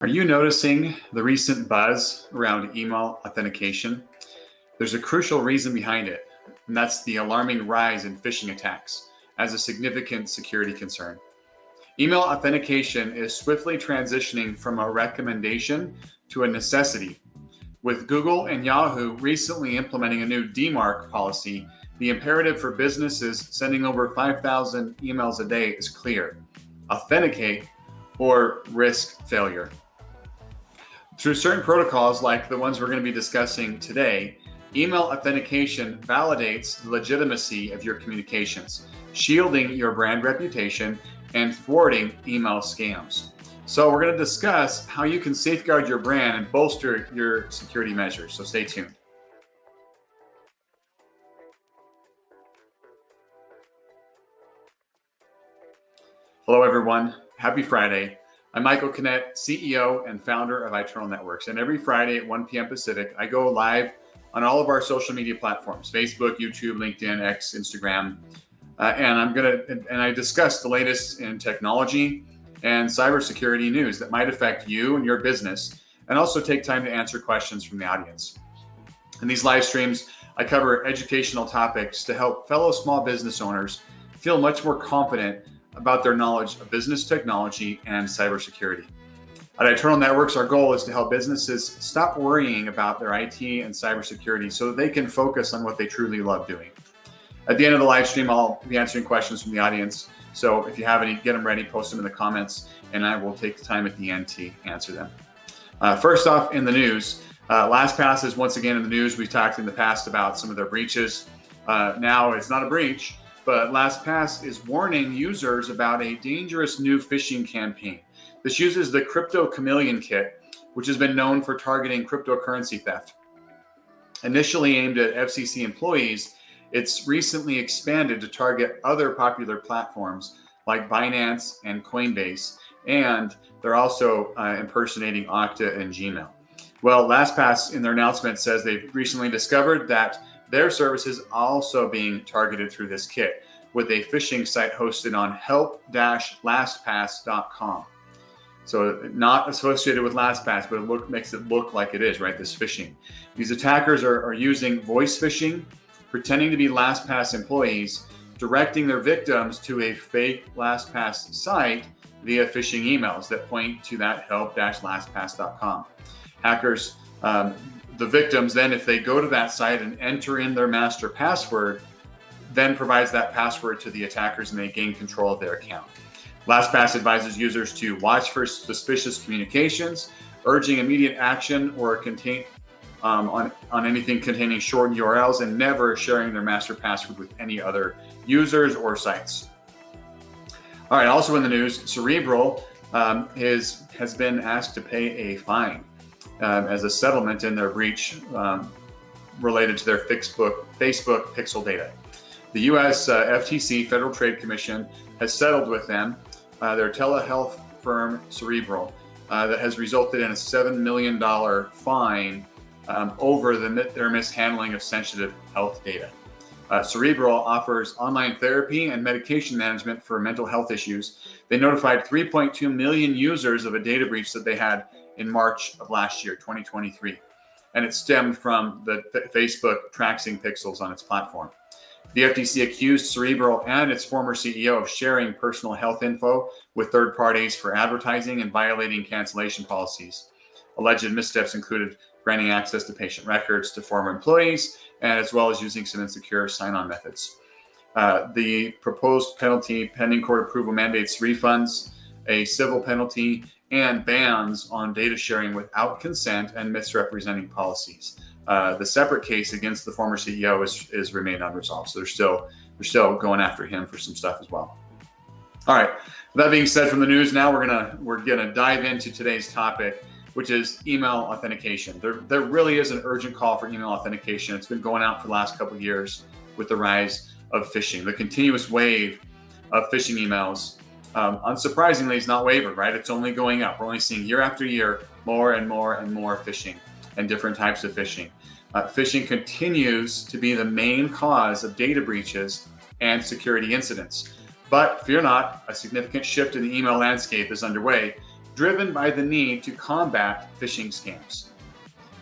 Are you noticing the recent buzz around email authentication? There's a crucial reason behind it, and that's the alarming rise in phishing attacks as a significant security concern. Email authentication is swiftly transitioning from a recommendation to a necessity. With Google and Yahoo recently implementing a new DMARC policy, the imperative for businesses sending over 5,000 emails a day is clear: authenticate or risk failure. Through certain protocols like the ones we're going to be discussing today, email authentication validates the legitimacy of your communications, shielding your brand reputation and thwarting email scams. So we're going to discuss how you can safeguard your brand and bolster your security measures. So stay tuned. Hello, everyone. Happy Friday. I'm Michael Kinnett, CEO and founder of Eternal Networks. And every Friday at 1 p.m. Pacific, I go live on all of our social media platforms: Facebook, YouTube, LinkedIn, X, Instagram. And I discuss the latest in technology and cybersecurity news that might affect you and your business, and also take time to answer questions from the audience. In these live streams, I cover educational topics to help fellow small business owners feel much more confident about their knowledge of business technology and cybersecurity. At Eternal Networks, our goal is to help businesses stop worrying about their IT and cybersecurity so that they can focus on what they truly love doing. At the end of the live stream, I'll be answering questions from the audience. So if you have any, get them ready, post them in the comments, and I will take the time at the end to answer them. First off, in the news, LastPass is once again in the news. We've talked in the past about some of their breaches. Now it's not a breach, but LastPass is warning users about a dangerous new phishing campaign. This uses the Crypto Chameleon kit, which has been known for targeting cryptocurrency theft. Initially aimed at FCC employees, it's recently expanded to target other popular platforms like Binance and Coinbase, and they're also impersonating Okta and Gmail. Well, LastPass in their announcement says they've recently discovered that their services also being targeted through this kit with a phishing site hosted on help-lastpass.com. So not associated with LastPass, but it makes it look like it is, right? This phishing. These attackers are using voice phishing, pretending to be LastPass employees, directing their victims to a fake LastPass site via phishing emails that point to that help-lastpass.com. Hackers, the victims then, if they go to that site and enter in their master password, then provides that password to the attackers and they gain control of their account. LastPass advises users to watch for suspicious communications, urging immediate action or on anything containing short URLs, and never sharing their master password with any other users or sites. All right, also in the news, Cerebral has been asked to pay a fine as a settlement in their breach related to their Facebook pixel data. The U.S. FTC, Federal Trade Commission, has settled with them, their telehealth firm Cerebral, that has resulted in a $7 million fine over their mishandling of sensitive health data. Cerebral offers online therapy and medication management for mental health issues. They notified 3.2 million users of a data breach that they had in March of last year, 2023. And it stemmed from the Facebook tracking pixels on its platform. The FTC accused Cerebral and its former CEO of sharing personal health info with third parties for advertising and violating cancellation policies. Alleged missteps included granting access to patient records to former employees, and as well as using some insecure sign-on methods. The proposed penalty pending court approval mandates refunds, a civil penalty, and bans on data sharing without consent and misrepresenting policies. The separate case against the former CEO is remained unresolved, so they're still going after him for some stuff as well. All right. That being said, from the news, now we're gonna dive into today's topic, which is email authentication. There really is an urgent call for email authentication. It's been going out for the last couple of years with the rise of phishing. The continuous wave of phishing emails, unsurprisingly, is not wavering, right? It's only going up. We're only seeing year after year more and more and more phishing and different types of phishing. Phishing continues to be the main cause of data breaches and security incidents. But fear not, a significant shift in the email landscape is underway, driven by the need to combat phishing scams.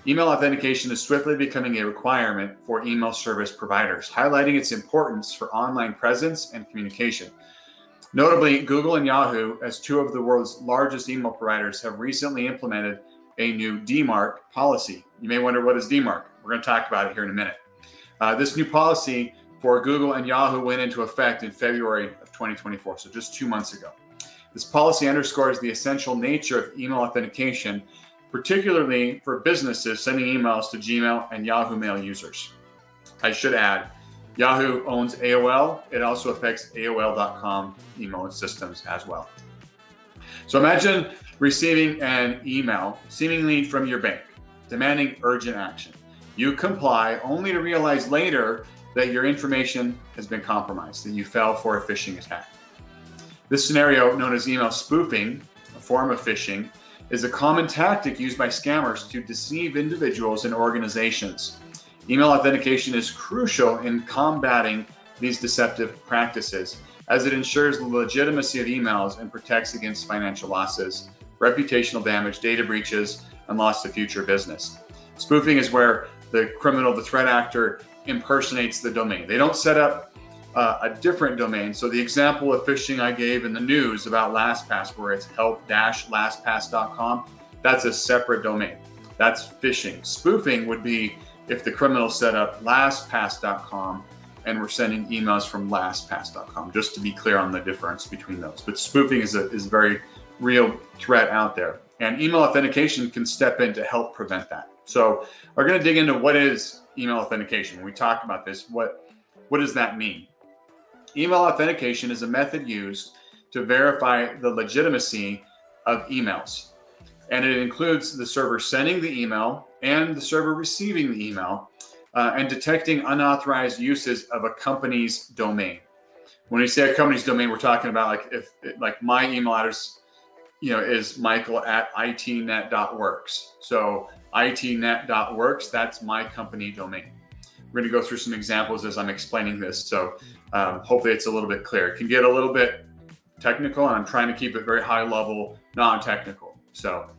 Email authentication is swiftly becoming a requirement for email service providers, highlighting its importance for online presence and communication. Notably, Google and Yahoo, as two of the world's largest email providers, have recently implemented a new DMARC policy. You may wonder, what is DMARC? We're going to talk about it here in a minute. This new policy for Google and Yahoo went into effect in February of 2024, so just 2 months ago. This policy underscores the essential nature of email authentication, particularly for businesses sending emails to Gmail and Yahoo Mail users. I should add, Yahoo owns AOL. It also affects AOL.com email systems as well. So imagine receiving an email seemingly from your bank demanding urgent action. You comply only to realize later that your information has been compromised, that you fell for a phishing attack. This scenario, known as email spoofing, a form of phishing, is a common tactic used by scammers to deceive individuals and organizations. Email authentication is crucial in combating these deceptive practices, as it ensures the legitimacy of emails and protects against financial losses, reputational damage, data breaches, and loss of future business. Spoofing is where the criminal, the threat actor, impersonates the domain. They don't set up a different domain. So the example of phishing I gave in the news about LastPass, where it's help-lastpass.com, that's a separate domain. That's phishing. Spoofing would be if the criminal set up lastpass.com and we're sending emails from lastpass.com, just to be clear on the difference between those. But spoofing is a very real threat out there. And email authentication can step in to help prevent that. So we're going to dig into what is email authentication. When we talk about this, what does that mean? Email authentication is a method used to verify the legitimacy of emails. And it includes the server sending the email and the server receiving the email and detecting unauthorized uses of a company's domain. When we say a company's domain, we're talking about like my email address, is michael@itnet.works. So itnet.works, that's my company domain. We're going to go through some examples as I'm explaining this. So hopefully it's a little bit clear. It can get a little bit technical, and I'm trying to keep it very high level, non-technical. So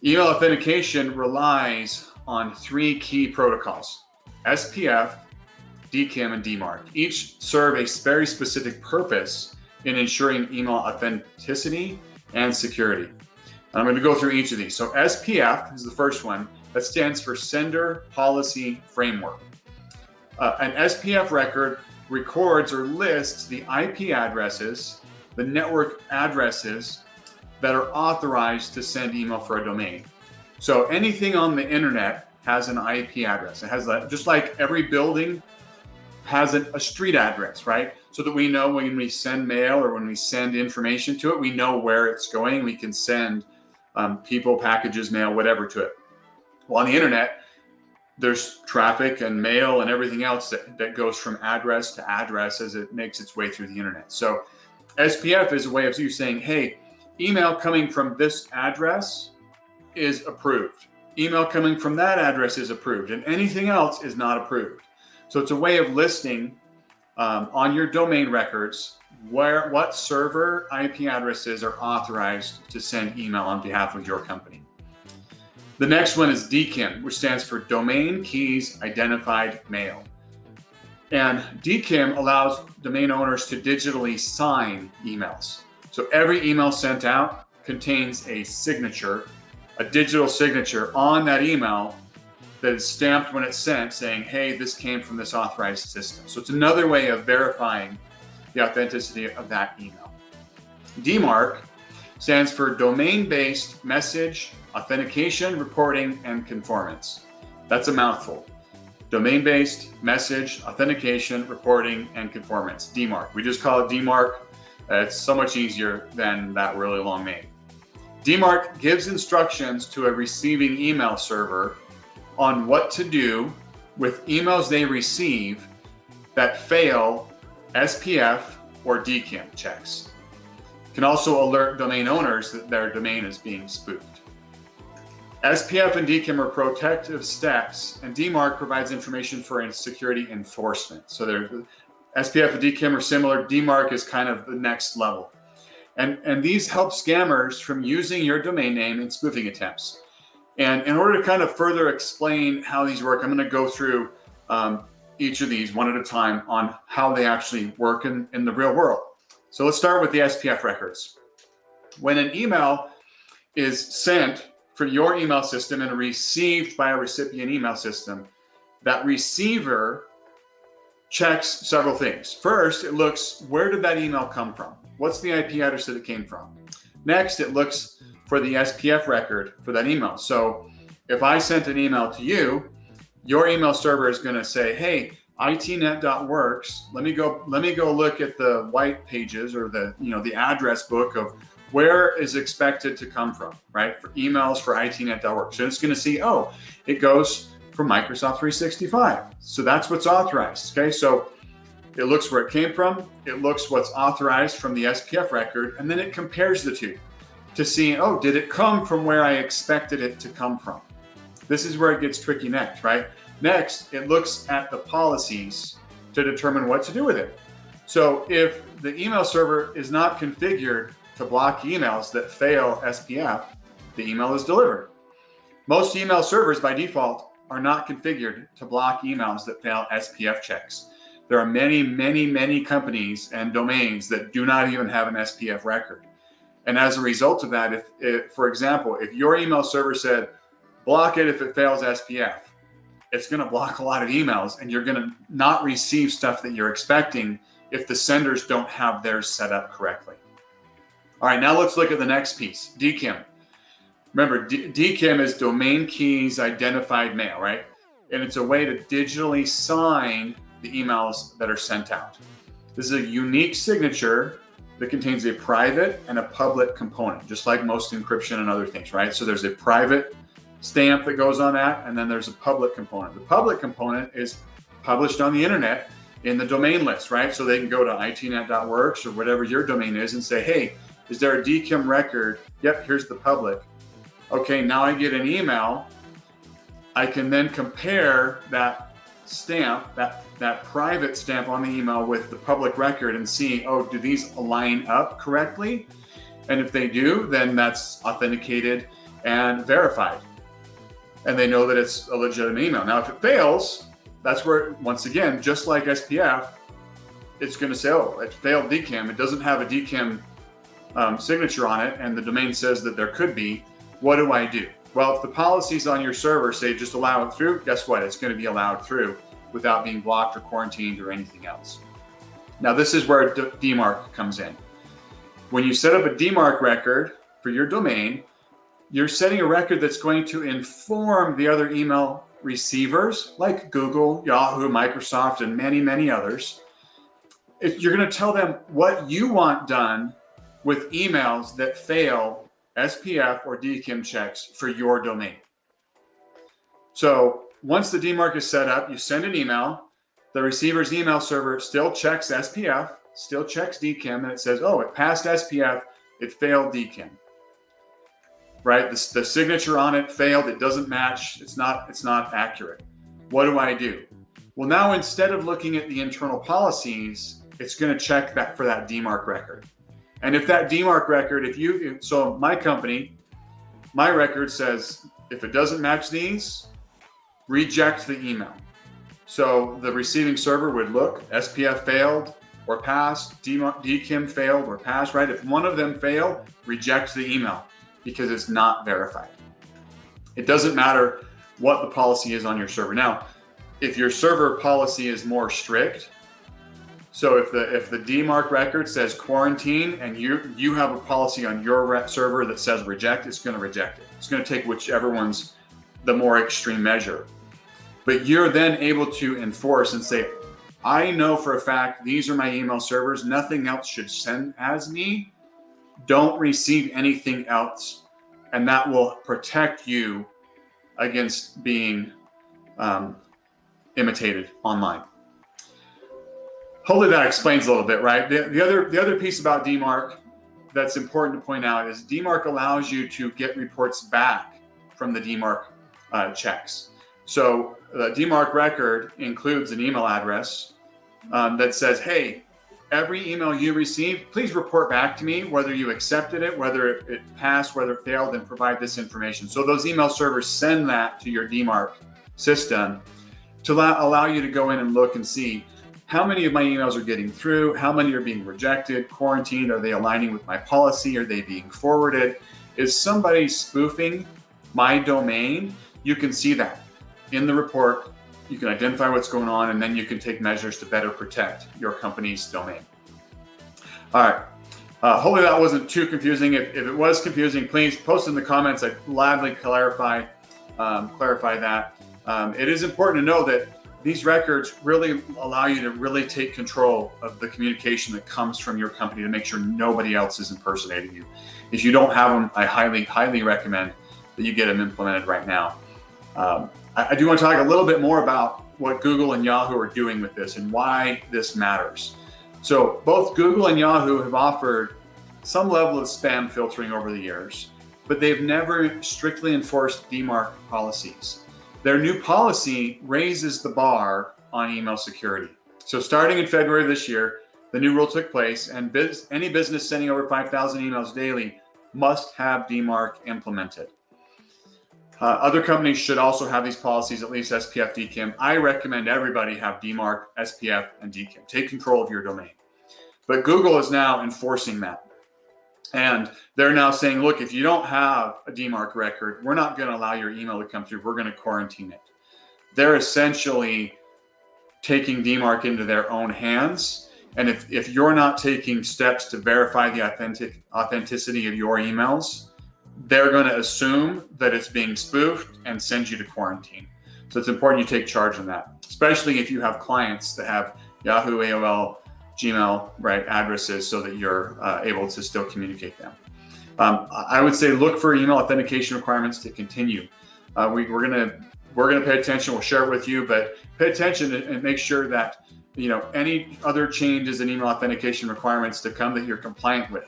email authentication relies on 3 key protocols: SPF, DKIM, and DMARC. Each serve a very specific purpose in ensuring email authenticity and security. And I'm going to go through each of these. So SPF is the first one. That stands for Sender Policy Framework. An SPF record records or lists the IP addresses, the network addresses that are authorized to send email for a domain. So anything on the internet has an IP address. It has that, just like every building has a street address, right? So that we know when we send mail or when we send information to it, we know where it's going. We can send people, packages, mail, whatever to it. Well, on the internet, there's traffic and mail and everything else that goes from address to address as it makes its way through the internet. So SPF is a way of you saying, hey, email coming from this address is approved. Email coming from that address is approved, and anything else is not approved. So it's a way of listing on your domain records what server IP addresses are authorized to send email on behalf of your company. The next one is DKIM, which stands for Domain Keys Identified Mail. And DKIM allows domain owners to digitally sign emails. So every email sent out contains a signature, a digital signature on that email that is stamped when it's sent saying, hey, this came from this authorized system. So it's another way of verifying the authenticity of that email. DMARC stands for Domain-Based Message Authentication, Reporting, and Conformance. That's a mouthful. Domain-Based Message Authentication, Reporting, and Conformance, DMARC. We just call it DMARC. It's so much easier than that really long name. DMARC gives instructions to a receiving email server on what to do with emails they receive that fail SPF or DKIM checks. It can also alert domain owners that their domain is being spoofed. SPF and DKIM are protective steps, and DMARC provides information for security enforcement. So SPF and DKIM are similar. DMARC is kind of the next level. And these help scammers from using your domain name in spoofing attempts. And in order to kind of further explain how these work, I'm going to go through each of these one at a time on how they actually work in the real world. So let's start with the SPF records. When an email is sent from your email system and received by a recipient email system, that receiver checks several things. First, it looks, where did that email come from? What's the IP address that it came from? Next, it looks for the SPF record for that email. So if I sent an email to you, your email server is going to say, hey, itnet.works, let me go look at the white pages or the address book of where is expected to come from, right? For emails for itnet.works. So it's going to see, oh, it goes from Microsoft 365. So that's what's authorized. Okay. So it looks where it came from. It looks what's authorized from the SPF record. And then it compares the two to see, oh, did it come from where I expected it to come from? This is where it gets tricky next, right? Next, it looks at the policies to determine what to do with it. So if the email server is not configured to block emails that fail SPF, the email is delivered. Most email servers by default are not configured to block emails that fail SPF checks. There are many, many, many companies and domains that do not even have an SPF record. And as a result of that, if for example, if your email server said, block it if it fails SPF, it's going to block a lot of emails and you're going to not receive stuff that you're expecting if the senders don't have theirs set up correctly. All right, now let's look at the next piece, DKIM. Remember, DKIM is domain keys identified mail, right? And it's a way to digitally sign the emails that are sent out. This is a unique signature that contains a private and a public component, just like most encryption and other things, right? So there's a private stamp that goes on that, and then there's a public component. The public component is published on the internet in the domain list, right? So they can go to itnet.works or whatever your domain is and say, hey, is there a DKIM record? Yep, here's the public. Okay, now I get an email. I can then compare that stamp, that private stamp on the email with the public record and see, oh, do these line up correctly? And if they do, then that's authenticated and verified. And they know that it's a legitimate email. Now, if it fails, that's where, once again, just like SPF, it's going to say, oh, it failed DKIM. It doesn't have a DKIM signature on it, and the domain says that there could be. What do I do? Well, if the policies on your server say just allow it through, guess what? It's going to be allowed through without being blocked or quarantined or anything else. Now, this is where DMARC comes in. When you set up a DMARC record for your domain, you're setting a record that's going to inform the other email receivers like Google, Yahoo, Microsoft, and many, many others. You're going to tell them what you want done with emails that fail SPF or DKIM checks for your domain. So once the DMARC is set up, you send an email. The receiver's email server still checks SPF, still checks DKIM, and it says, oh, it passed SPF, it failed DKIM. Right? The signature on it failed, it doesn't match, it's not accurate. What do I do? Well, now instead of looking at the internal policies, it's going to check that for that DMARC record. And if that DMARC record, so my company, my record says, if it doesn't match these, reject the email. So the receiving server would look, SPF failed or passed, DKIM failed or passed, right? If one of them fail, reject the email because it's not verified. It doesn't matter what the policy is on your server. Now, if your server policy is more strict, so if the DMARC record says quarantine and you have a policy on your server that says reject, it's going to reject it. It's going to take whichever one's the more extreme measure. But you're then able to enforce and say, I know for a fact these are my email servers. Nothing else should send as me. Don't receive anything else. And that will protect you against being imitated online. Hopefully that explains a little bit, right? The other piece about DMARC that's important to point out is DMARC allows you to get reports back from the DMARC checks. So the DMARC record includes an email address that says, hey, every email you receive, please report back to me whether you accepted it, whether it passed, whether it failed, and provide this information. So those email servers send that to your DMARC system to allow you to go in and look and see how many of my emails are getting through, how many are being rejected, quarantined, are they aligning with my policy, are they being forwarded? Is somebody spoofing my domain? You can see that in the report. You can identify what's going on, and then you can take measures to better protect your company's domain. All right. Hopefully that wasn't too confusing. If it was confusing, please post in the comments. I'd gladly clarify that. It is important to know that these records really allow you to really take control of the communication that comes from your company to make sure nobody else is impersonating you. If you don't have them, I highly recommend that you get them implemented right now. I do want to talk a little bit more about what Google and Yahoo are doing with this and why this matters. So both Google and Yahoo have offered some level of spam filtering over the years, but they've never strictly enforced DMARC policies. Their new policy raises the bar on email security. So starting in February of this year, the new rule took place, and any business sending over 5,000 emails daily must have DMARC implemented. Other companies should also have these policies, at least SPF, DKIM. I recommend everybody have DMARC, SPF, and DKIM. Take control of your domain. But Google is now enforcing that. And they're now saying, look, if you don't have a DMARC record, we're not going to allow your email to come through. We're going to quarantine it. They're essentially taking DMARC into their own hands. And if you're not taking steps to verify the authenticity of your emails, they're going to assume that it's being spoofed and send you to quarantine. So it's important you take charge on that, especially if you have clients that have Yahoo, AOL, Gmail, right, addresses, so that you're able to still communicate them. I would say look for email authentication requirements to continue. We're gonna pay attention. We'll share it with you, but pay attention and make sure that any other changes in email authentication requirements to come that you're compliant with.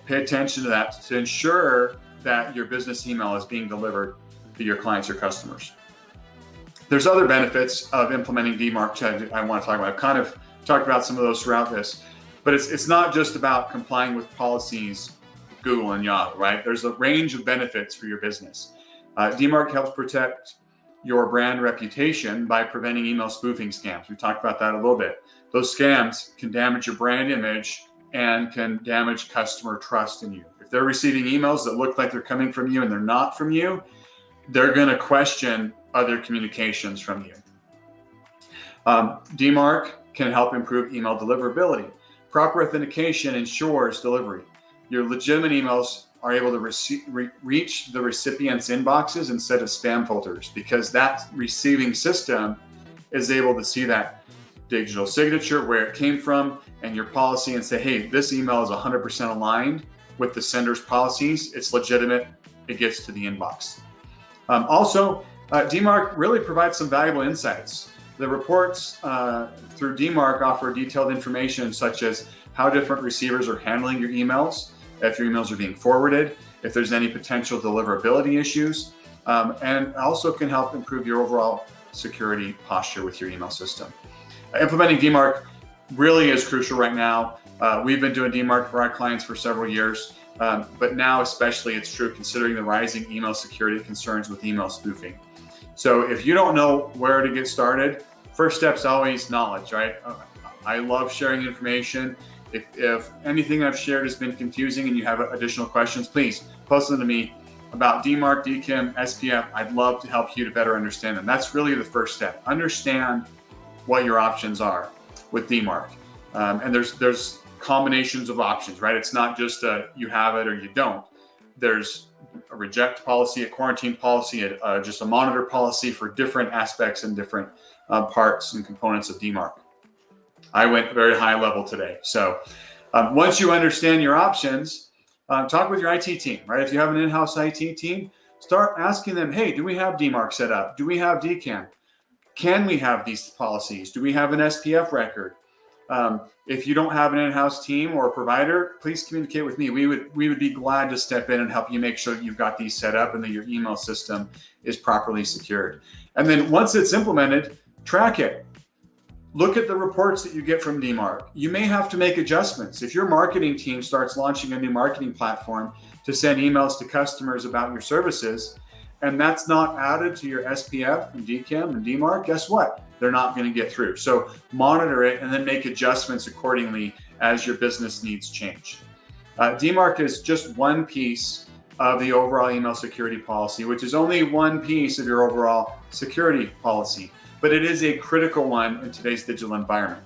Pay attention to that to ensure that your business email is being delivered to your clients or customers. There's other benefits of implementing DMARC I want to talk about. I've kind of talked about some of those throughout this, but it's not just about complying with policies, Google and Yahoo, right? There's a range of benefits for your business. DMARC helps protect your brand reputation by preventing email spoofing scams. We talked about that a little bit. Those scams can damage your brand image and can damage customer trust in you. If they're receiving emails that look like they're coming from you and they're not from you, they're going to question other communications from you. DMARC can help improve email deliverability. Proper authentication ensures delivery. Your legitimate emails are able to reach the recipient's inboxes instead of spam filters, because that receiving system is able to see that digital signature, where it came from, and your policy, and say, hey, this email is 100% aligned with the sender's policies. It's legitimate. It gets to the inbox. Also, DMARC really provides some valuable insights. The reports through DMARC offer detailed information such as how different receivers are handling your emails, if your emails are being forwarded, if there's any potential deliverability issues, and also can help improve your overall security posture with your email system. Implementing DMARC really is crucial right now. We've been doing DMARC for our clients for several years, but now especially it's true considering the rising email security concerns with email spoofing. So if you don't know where to get started, first step's always knowledge, right? I love sharing information. If anything I've shared has been confusing and you have additional questions, please post them to me about DMARC, DKIM, SPF. I'd love to help you to better understand them. That's really the first step. Understand what your options are with DMARC. And there's combinations of options, right? It's not just you have it or you don't. There's a reject policy, a quarantine policy, just a monitor policy for different aspects and different parts and components of DMARC. I went very high level today. So once you understand your options, talk with your IT team, right? If you have an in-house IT team, start asking them, hey, do we have DMARC set up? Do we have DKIM? Can we have these policies? Do we have an SPF record? If you don't have an in-house team or a provider, please communicate with me. We would be glad to step in and help you make sure that you've got these set up and that your email system is properly secured. And then once it's implemented, track it. look at the reports that you get from DMARC. You may have to make adjustments. If your marketing team starts launching a new marketing platform to send emails to customers about your services, and that's not added to your SPF and DKIM and DMARC, guess what? They're not going to get through. So monitor it and then make adjustments accordingly as your business needs change. DMARC is just one piece of the overall email security policy, which is only one piece of your overall security policy, but it is a critical one in today's digital environment.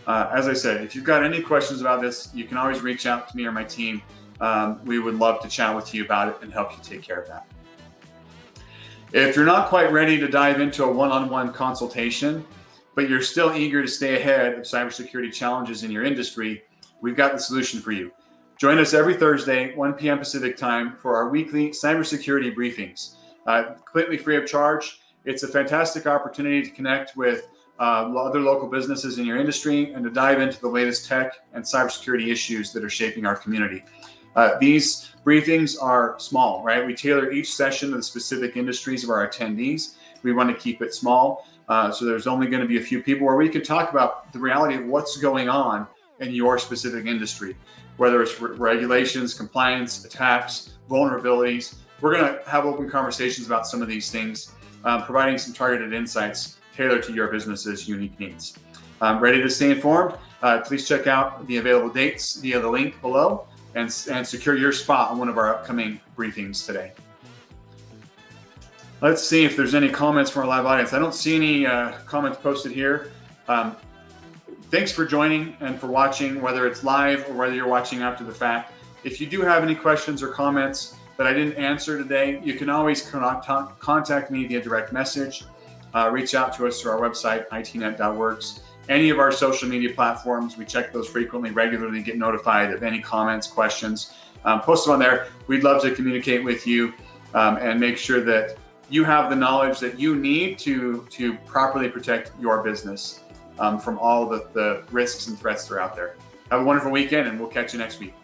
As I said, if you've got any questions about this, you can always reach out to me or my team. We would love to chat with you about it and help you take care of that. If you're not quite ready to dive into a one-on-one consultation, but you're still eager to stay ahead of cybersecurity challenges in your industry, we've got the solution for you. Join us every Thursday, 1 p.m. Pacific time, for our weekly cybersecurity briefings. Completely free of charge. It's a fantastic opportunity to connect with other local businesses in your industry and to dive into the latest tech and cybersecurity issues that are shaping our community. These briefings are small, right? We tailor each session to the specific industries of our attendees. We want to keep it small. So there's only going to be a few people where we can talk about the reality of what's going on in your specific industry, whether it's regulations, compliance, attacks, vulnerabilities. We're going to have open conversations about some of these things, providing some targeted insights tailored to your business's unique needs. Ready to stay informed? Please check out the available dates via the link below and secure your spot on one of our upcoming briefings today. Let's see if there's any comments from our live audience. I don't see any comments posted here. Thanks for joining and for watching, whether it's live or whether you're watching after the fact. If you do have any questions or comments that I didn't answer today, you can always contact me via direct message. Reach out to us through our website, itnet.works. Any of our social media platforms, we check those frequently, regularly, get notified of any comments, questions. Post them on there. We'd love to communicate with you and make sure that you have the knowledge that you need to properly protect your business from all the risks and threats that are out there. Have a wonderful weekend, and we'll catch you next week.